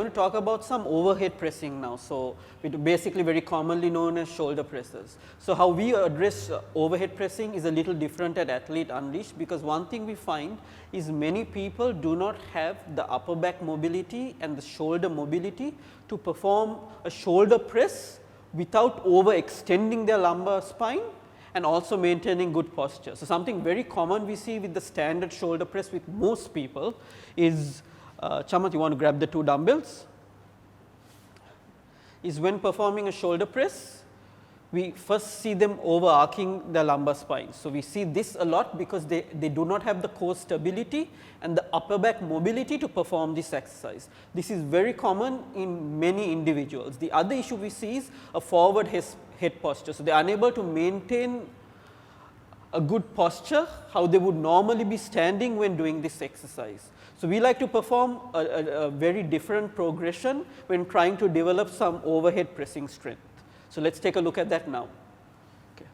going to talk about some overhead pressing now. So, it basically very commonly known as shoulder presses. So, how we address overhead pressing is a little different at Athlete Unleashed, because one thing we find is many people do not have the upper back mobility and the shoulder mobility to perform a shoulder press without overextending their lumbar spine and also maintaining good posture. So, something very common we see with the standard shoulder press with most people is, Chamath, you want to grab the 2 dumbbells, is when performing a shoulder press, we first see them overarching the lumbar spine. So, we see this a lot because they do not have the core stability and the upper back mobility to perform this exercise. This is very common in many individuals. The other issue we see is a forward head posture. So, they are unable to maintain a good posture how they would normally be standing when doing this exercise. So, we like to perform a very different progression when trying to develop some overhead pressing strength. So, let us take a look at that now. Okay.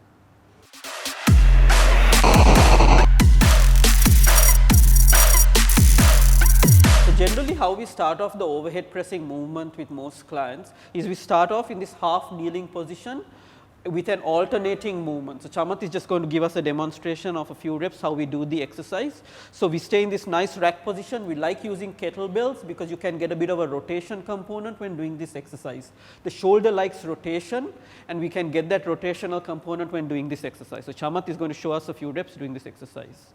So, generally how we start off the overhead pressing movement with most clients is we start off in this half kneeling position with an alternating movement. So, Chamath is just going to give us a demonstration of a few reps how we do the exercise. So, we stay in this nice rack position. We like using kettlebells because you can get a bit of a rotation component when doing this exercise. The shoulder likes rotation and we can get that rotational component when doing this exercise. So, Chamath is going to show us a few reps doing this exercise.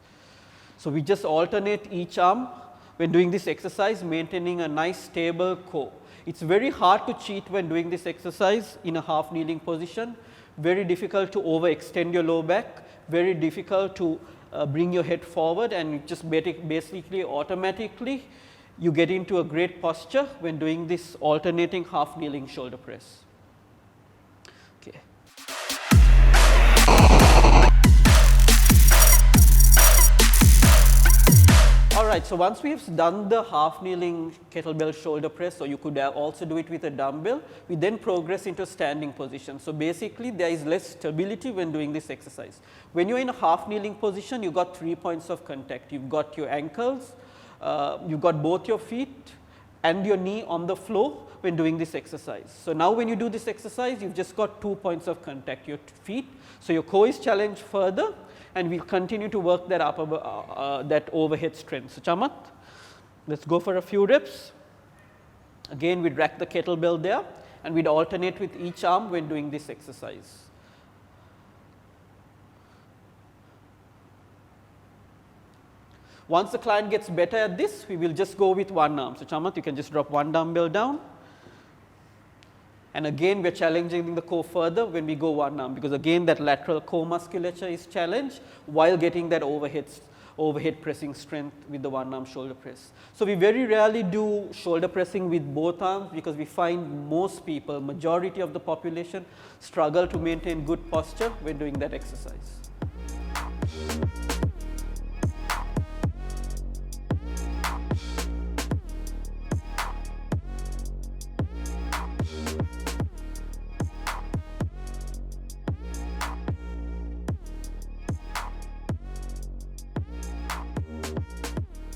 So, we just alternate each arm when doing this exercise, maintaining a nice stable core. It is very hard to cheat when doing this exercise in a half kneeling position. Very difficult to overextend your low back, very difficult to bring your head forward, and just basically automatically you get into a great posture when doing this alternating half kneeling shoulder press. Okay. Alright, so once we have done the half kneeling kettlebell shoulder press, or you could also do it with a dumbbell, we then progress into a standing position. So, basically there is less stability when doing this exercise. When you are in a half kneeling position, you got 3 points of contact. You have got your ankles, you have got both your feet and your knee on the floor when doing this exercise. So, now when you do this exercise, you have just got 2 points of contact, your feet. So, your core is challenged further, and we will continue to work that that overhead strength. So, Chamath, let us go for a few reps. Again, we would rack the kettlebell there and we would alternate with each arm when doing this exercise. Once the client gets better at this, we will just go with one arm. So, Chamath, you can just drop one dumbbell down. And again, we are challenging the core further when we go one arm, because again that lateral core musculature is challenged while getting that overhead pressing strength with the one arm shoulder press. So, we very rarely do shoulder pressing with both arms, because we find most people, majority of the population, struggle to maintain good posture when doing that exercise.